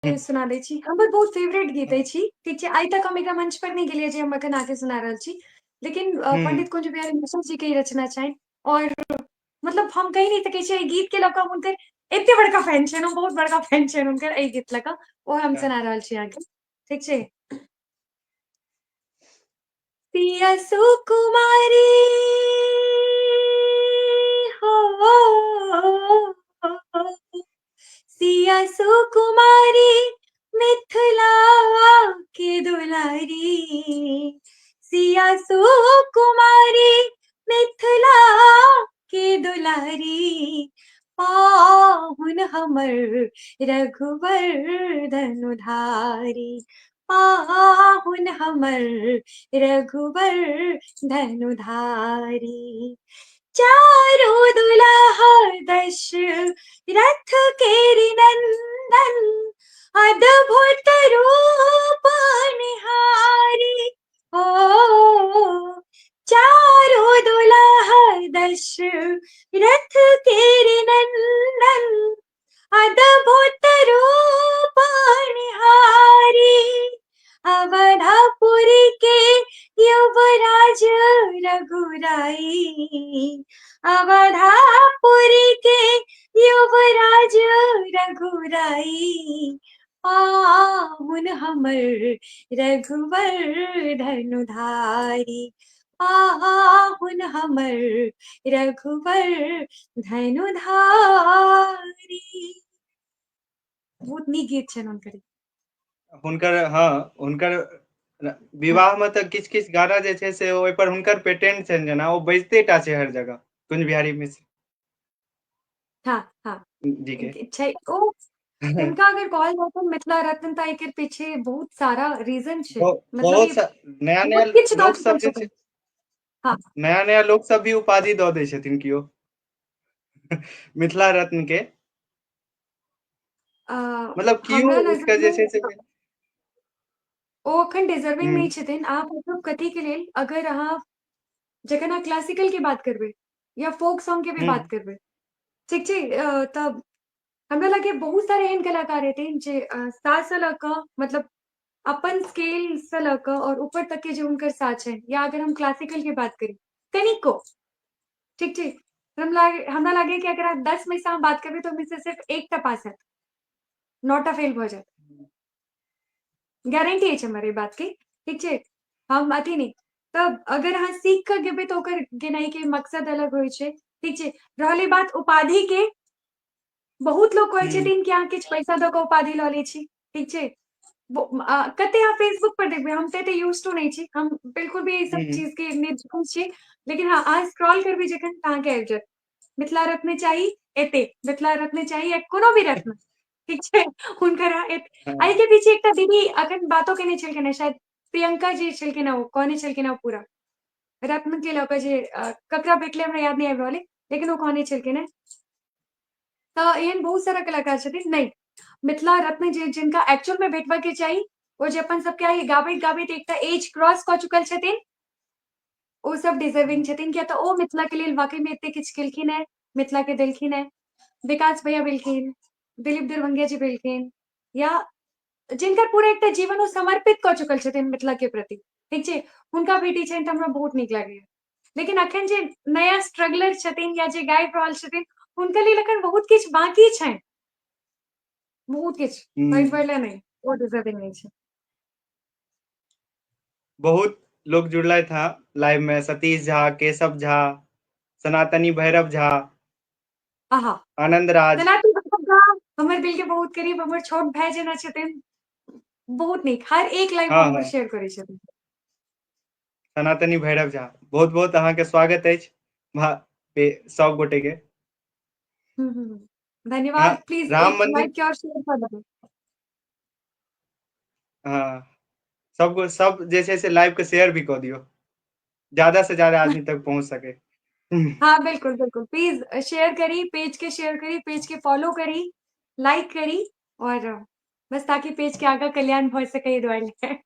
सुना दै छी। हमर बहुत फेवरेट गीत अछि, ठीक छै? आइ तक हम एकरा मंच पर नहीं गेलियै जे हम अखन अहाँके सुना रहल छी। लेकिन हम्म पंडित कुंज बिहारी मिश्र जी के ई रचना छनि और मतलब हम कहि नहीं सकै छियै एहि गीत के लऽ कऽ हम हुनकर एते बड़का फैन छियनि, हम बहुत बड़का फैन छियनि हुनकर एहि गीत लऽ कऽ, ओ हम सुना रहल छी अहाँके, ठीक छै? पिया सुकुमारी हो सिया सुकुमारी मिथिला के दुलारी सिया सुकुमारी मिथिला के दुलारी पाहुन हमर रघुवर धनुधारी पाहुन हमर रघुवर धनुधारी चारों दुल्हा दश रथ केरी नंदन अद्भुत रूप निहारी ओ चारों दुल्हा दश रथ केरी नंदन अद्भुत रूप निहारी अवधापुरी के युवराज रघुराई अवधापुरी के युवराज रघुराई पाहुन हमर रघुवर धनुधारी पाहुन हमर रघुवर धनुधारी। बहुत नीक गीत छनि हुनकर। हुनकर विवाह में तऽ किछ किछ गाना जे छै से ओहि पर हुनकर पेटेंट छनि, जेना ओ बजिते टा छै हर जगह, कुंज बिहारी मिश्र हाँ हाँ जी के। छै ओ उनका अगर कहल जाए तो मिथिला रत्न त एकर पीछे बहुत सारा रीजन छै, मतलब बहुत ई नया नया बहुत किछु दऽ लोक सब चुकल जे छै, छथिन। हाँ नया नया लोक सब भी उपाधि दऽ दै छथिन कियो मिथिला रत्न के, मतलब कियो हमरा उठि कऽ नजर जे में छै से ओ अखन डिजर्विंग हम्म नहीं छथिन। अहाँ मतलब कथी के लेल अगर अहाँ जखन अहाँ क्लासिकल के बात करबै या फोक सॉन्ग के भी बात हम्म करबै, ठीक छै? तब हमरा लगे बहुत सारे एहन कलाकार हेथिन जे सा से लऽ कऽ मतलब अपन स्केल से लऽ कऽ और ऊपर तक के जो हुनकर साथ छनि, या अगर हम क्लासिकल के बात करी कनिको, ठीक छै? हमरा लागे कि अगर आप 10 में से अहाँ बात करबै तो ओहिमे से सिर्फ एकटा पास हैत, 9टा फेल भऽ जायत। गारंटी अछि हमर एहि बात के, ठीक छै? हम अथी नहीं, तब अगर अहाँ सीख कऽ गेबै तो ओकर गेनाइ के मकसद अलग होइ छै, ठीक छै? रहलै बात उपाधि के, बहुत लोग कहै हम्म छथिन कि अहाँ किछु पैसा दऽ कऽ उपाधि लऽ लै छी, ठीक छै? कते अहाँ फेसबुक पर देखबै, हम तऽ एते यूज टू नहीं छी, हम बिल्कुल भी ई सब हम्म चीज के निर्भर छी, लेकिन हाँ अहाँ स्क्रॉल करबै जखन तऽ अहाँके आबि जायत मिथिला रत्न चाही एते, मिथिला रत्न चाही या कोनो भी रत्न, ठीक छै? हुनकर हाँ एहि के पीछे एकटा दीदी अखन बातो केने छलखिन हैं, शायद प्रियंका जी छलखिन हैं, ओ कहने छलखिन हैं पूरा रत्न के लऽ कऽ जे ककरा भेटलै हमरा याद नहीं आबि रहल अइ, लेकिन ओ कहने छलखिन हैं। तऽ एहन बहुत सारा कलाकार छथिन, नहीं मिथिला रत्न जे जिनका एक्चुअल में भेटबा के चाही, ओ जे अपन सबके आइ गाबैत गाबैत एकटा एज क्रॉस कऽ चुकल छथिन, ओ सब डिजर्विंग छथिन, किया तऽ ओ मिथिला के लेल वाकई में एते किछु केलखिन हैं, मिथिला के देलखिन हैं। विकास भैया भेलखिन, दिलीप दरभंगिया जी भेलखिन, या जिनकर पूरा एकटा जीवन ओ समर्पित कऽ चुकल छथिन मिथिला के प्रति, ठीक छै? हुनका भेटै छनि तऽ हमरा बहुत नीक लागैया। लेकिन अखन जे नया स्ट्रगलर छथिन या जे गाबि रहल छथिन, हुनका लेल अखन बहुत किछु बाकी छनि, बहुत किछु हम्म बढ़ि बढ़ले नहीं, ओ डिजर्विंग नहीं छै। बहुत लोग जुड़लथि हैं लाइव में, सतीश झा, केशव झा, सनातनी भैरव झा, आहा आनंद राज। सनातन भैया हमर दिल के बहुत करीब, हमर छोट भाई जेना छथिन, बहुत नीक, हर एक लाइव हाँ हमर हाँ शेयर करै छथिन। सनातनी भैरव झा, बहुत बहुत अहाँके स्वागत अछि सब गोटे के। हाँ, धन्यवाद, प्लीज राम एक मंदिर, लाइक के और शेयर कर देबै। हाँ सब जे छै से लाइव के शेयर भी कऽ दियौ, ज्यादा से ज्यादा आदमी तक पहुंच सके। हाँ बिल्कुल बिल्कुल, प्लीज शेयर करी, पेज के शेयर करी, पेज के फॉलो करी, लाइक करी, और बस ताकि पेज के आगा कल्याण भऽ सकै एहि दुआरे।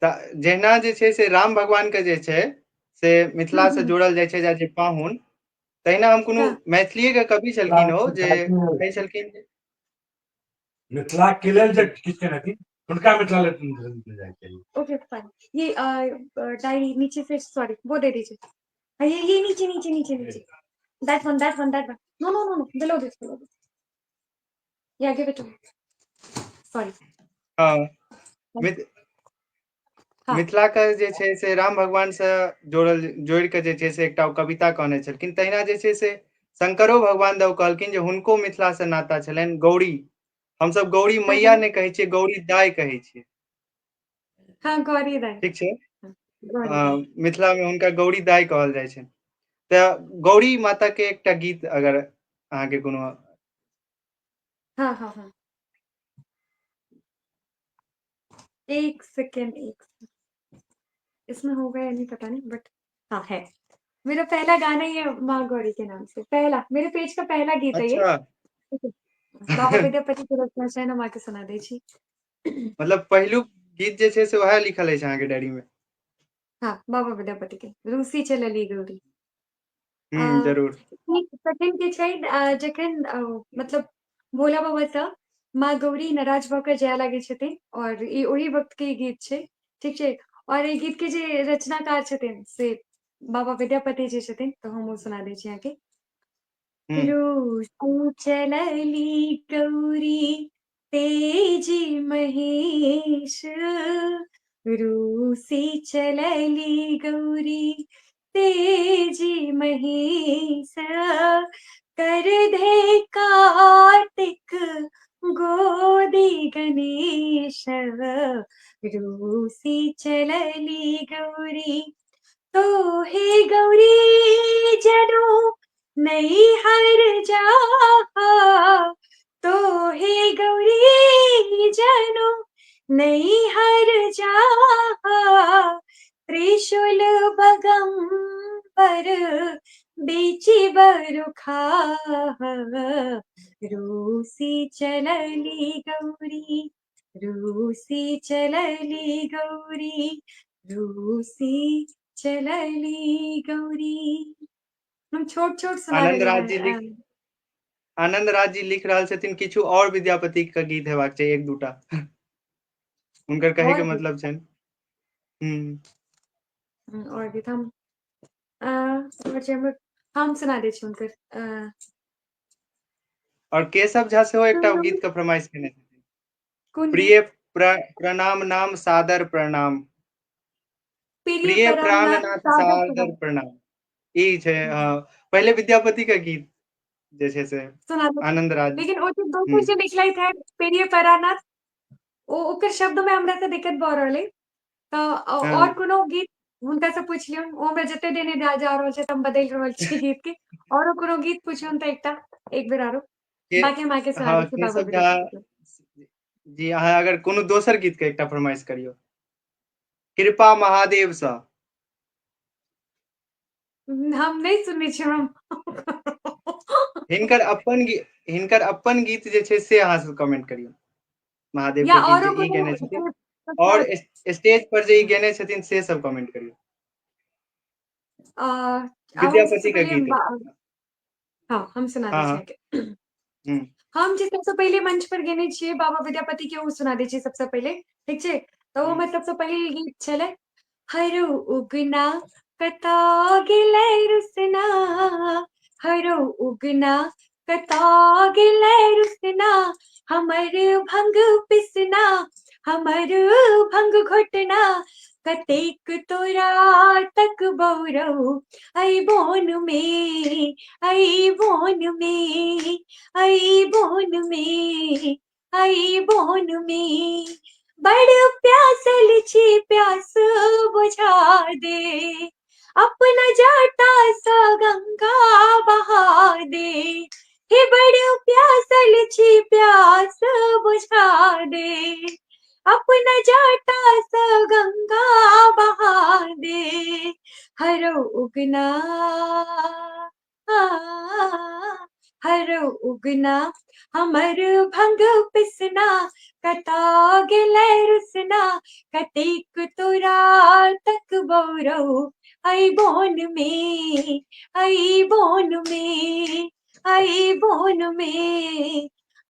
जहिना जे छै से राम भगवान के जे छै से मिथिला से जोड़ल जाइ छै जे पाहुन, तहिना हम कोनो हाँ मैथिलीए के कवि छलखिन हो जे कहै छलखिन जे मिथिला के लेल जे किछु रहथिन हुनका मिथिला मिल जाए चाहिए। Okay fine. ये डायरी नीचे से, सॉरी वो दे दीजिए। ये नीचे नीचे नीचे नीचे, that one that one that one, no no no no, below this below this, yeah give it to me, sorry. हाँ मिथ हाँ मिथिला के जे छै से राम भगवान से जोड़ि के जे छै से एकटा ओ कविता कहने छलखिन। तहिना जे छै से शंकरो भगवान दऽ कहलखिन जे हुनको मिथिला से नाता छलनि। गौरी, हमसब गौरी हाँ मैया हाँ नहि कहै छियै, गौरी दाइ कहै छियै, हाँ, गौरी दाई, ठीक छै। हाँ, गौरी दाई। मिथिला में हुनका गौरी दाइ कहल जाइ छै। तऽ गौरी माता के एकटा गीत अगर अहाँके कोनो हाँ हाँ हाँ, एक सेकेंड, एक सेकेंड। इसमें होगा या नहीं पता नहीं, बट हाँ है। मेरा पहला गाना ही है माँ गौरी के नाम से, पहला मेरे पेज का पहला गीत है ये। अच्छा ठीक है। बाबा विद्यापति के रचना छै, हम अहाँके सुना दै छी। मतलब पहिलुक गीत जे छै से वएह लिखल अछि अहाँके डायरी में। हाँ, बाबा विद्यापति के रूसी चलली गौरी। आ, जरूर। तखन के छै जखन मतलब भोला बाबा सँ माँ गौरी नाराज भऽ कऽ जाय लागै छथिन, और ई ओही वक्त के गीत छै, ठीक छै। और ई गीत के जे रचनाकार छथिन से बाबा विद्यापति जी छथिन, तो हम वो सुना दै छी अहाँके। हम्म रूसी चलली गौरी तेजी महेश, रूसी चलली गौरी तेजी महेश, कर दे कार्तिक गोदी गणेश, रूसी चलली गौरी तो हे गौरी जनो नहीं हर जा, तो हे गौरी जनो नहीं हर जा, त्रिशूल बगंबर बेची बरुखा, रूसी चलली गौरी, रूसी चलली गौरी, रूसी चलली गौरी। हम छोट छोट सुना आनंद देलियै राज जी हैं। आनंद राज जी लिख रहल छथिन किछु और विद्यापति के गीत हेबाक चाहिए, एक दूटा हुनकर कहे के और भी मतलब छनि। और भी हम और जे हम सुना दै छी हुनकर और केशव झा सेहो एकटा गीत के फरमाइश केने छथिन, कोन प्रिय गीत? प्रणाम नाम सादर प्रणाम, प्रिय प्रिय प्राणनाथ प्राणनाथ सागर सादर प्रणाम। प्रणाम। ई छै पहले विद्यापति के गीत जे छै से सुना दो। आनंद राज। लेकिन ओ जे दोसर जे लिखलथि है प्रिय प्राणनाथ, ओकर शब्द में हमरा से दिक्कत भऽ रहल है, तो और कोनो गीत हुनका से पूछ लियौन। ओ हमरा जते देने जा रहल छै, तऽ हम बदलि रहल छी गीत के। औरो कोनो गीत पूछियौन तऽ एकटा एक बेर आरो, के बाकी हम आके सुना हाँ दै छी बाबा केशव झा विद्यापति के। जी, अहाँ अगर कोनो दोसर गीत के एकटा फरमाइश करियौ, कृपा महादेव सँ। हम नहीं सुनने छी, हम हिनकर अपन गीत जे छै से अहाँ सब कमेंट करियौ, महादेव या के गीत जे औरो ई कोनो गेने छथिन, और स्टेज पर जे ई गेने छथिन से सब कमेंट करियौ। अब हम सबसे विद्यापति का पहले गीत है। हाँ हम सुना दै हाँ छी हाँ अहाँके। हम्म हम जे सबसे पहले मंच पर गेने छियै बाबा विद्यापति के, ओ सुना दै छी सबसे पहले, ठीक छै। तो वो में सबसे पहले गीत छलै, हरो उगना कता गेलै रुसना, हरो उगना कता गेलै रुसना, हमर भंग पिसना, हमर भंग घोटना, कतेक तोरा तक बौरौ आई बोन में, आई बोन में, आई बोन में, आई बोन में, बड़ प्यासल छी प्यास बुझा दे, अपना जाटा सा गंगा बहा दे, हे बड़ प्यासल छी प्यास बुझा दे, अपना जाटा सा गंगा बहा दे, हरो उगना हरो उगना, हमर भंग पिसना, कता गेलै रुसना, कतेक तोरा तक बौरौ आई बोन में, आई बोन में, आई बोन में